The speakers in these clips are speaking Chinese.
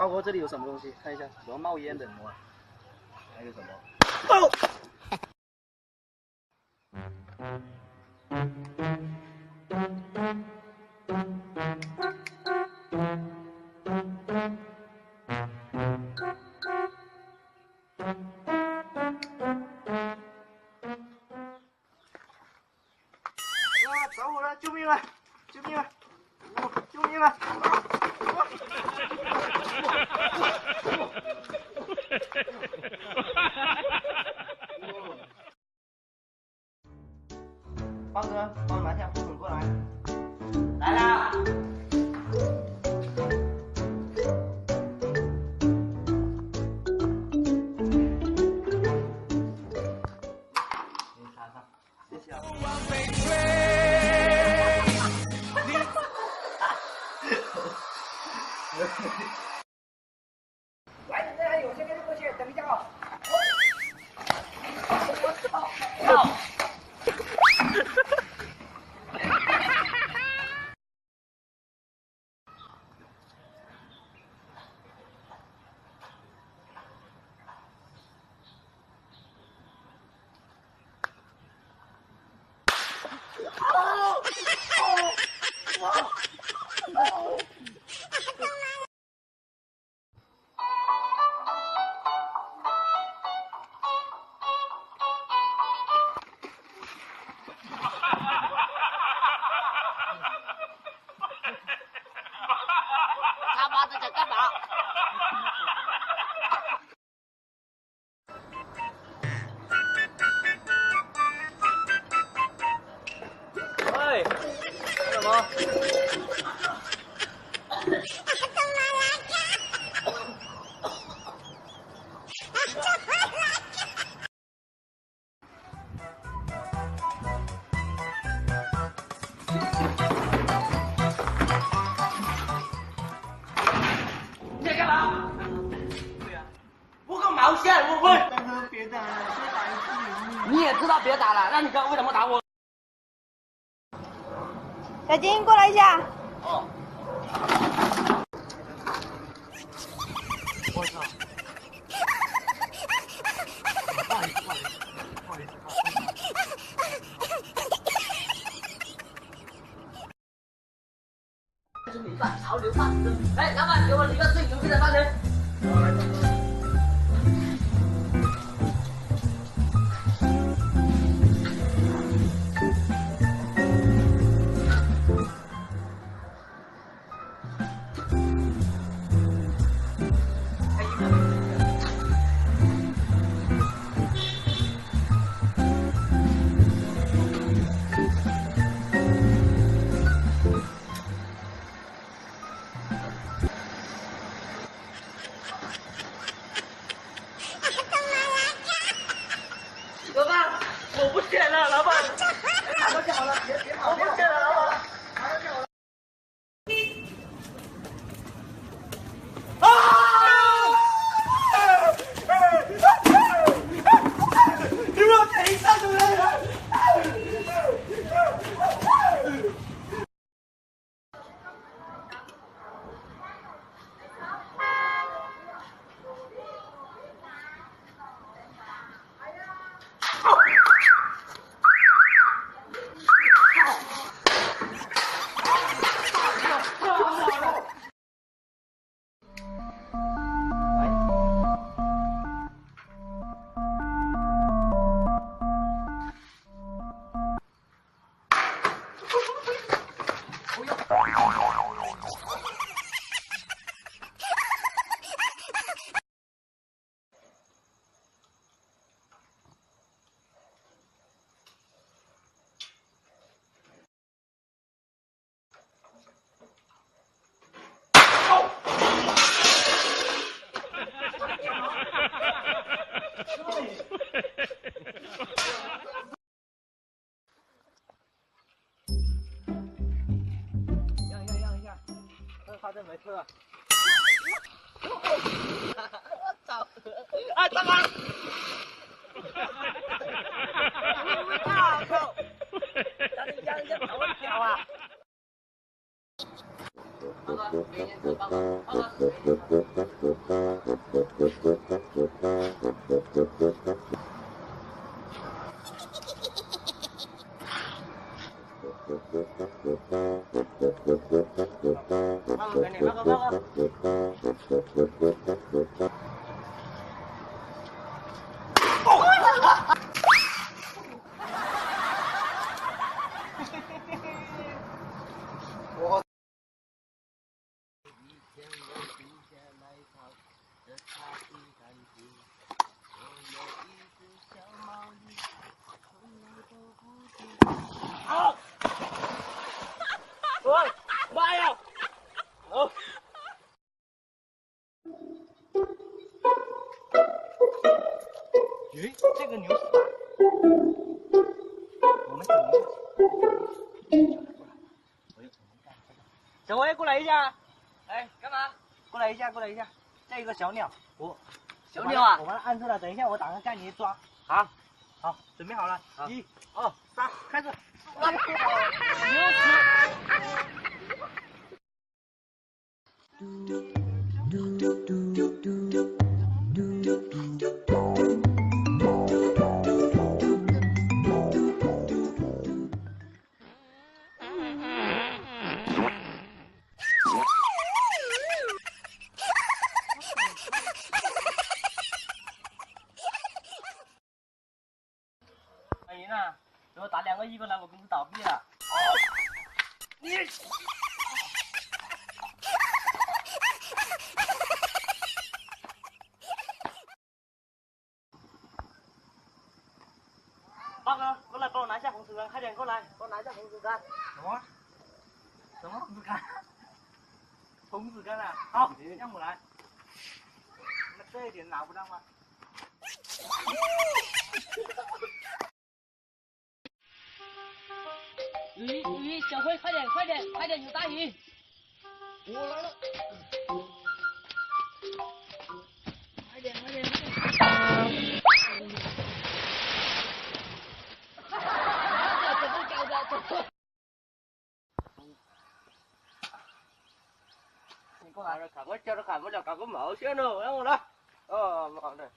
家伙，这里有什么东西？看一下，怎么冒烟的？还有什么？哦！啊！着火了！救命啊！救命啊！救命啊！方哥，帮我拿下火桶过来。来啦！你插上，谢谢啊。来，那还有现在就过去，等一下啊。操！他妈的在干嘛？喂，干什么？你在干嘛？对呀，我个毛线！我问。大哥，别打了，再打一次。你也知道别打了，那你刚刚为什么打我？小金，过来一下。哦。我操！不好意思，不好意思，不好意思。这是米饭，潮流饭。哎，老板，给我一个最牛逼的饭吃。老板，我不捡了，老板，马上就好了，别跑，我不捡了，老板，马上就好了。你给我等一下，主任！让一下，他这没事了。我操！啊，大哥！我操！赶紧让人家跑我脚啊！报告，明天报告，报告。给你报告。我。啊！喂，妈呀！哦。咦，这个牛是啥？我们等一下。小薇，过来一下。哎，干嘛？过来一下，过来一下。这个小鸟，小鸟啊！我把它按住了，等一下我打算带你抓。好，好，准备好了。1、2、3，开始。赢了，给我打2个1过来，我公司倒闭了。你。八哥，过来帮我拿下红薯干，快点过来，帮我拿下红薯干。什么红薯干？红薯干啊！好，让我来。那这一点拿不到吗？鱼，小辉，快点，有大鱼！我来了。快点！你过来，砍我叫都砍不了，搞个毛线呢？让我来。哦，好的。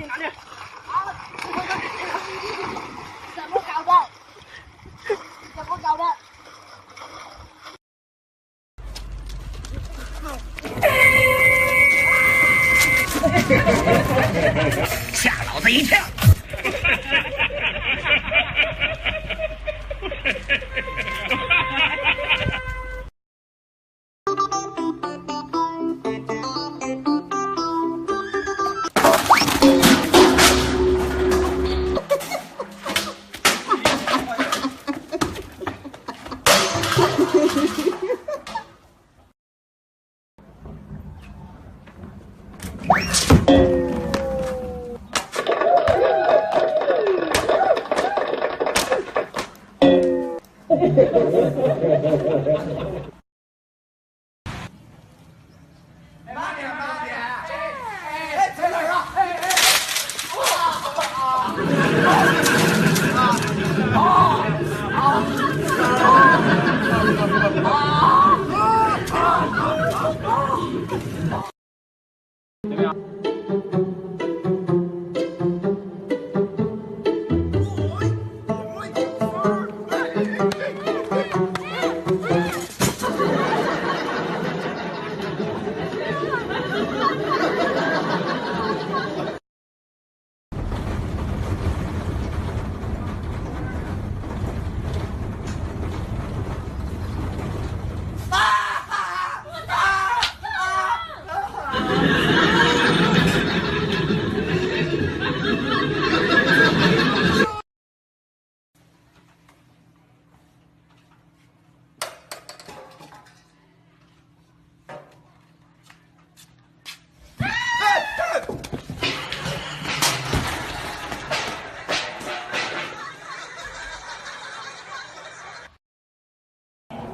哪里？怎么搞的？吓老子一跳！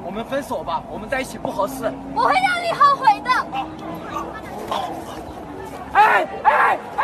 我们分手吧，我们在一起不合适。我会让你后悔的。哎！哎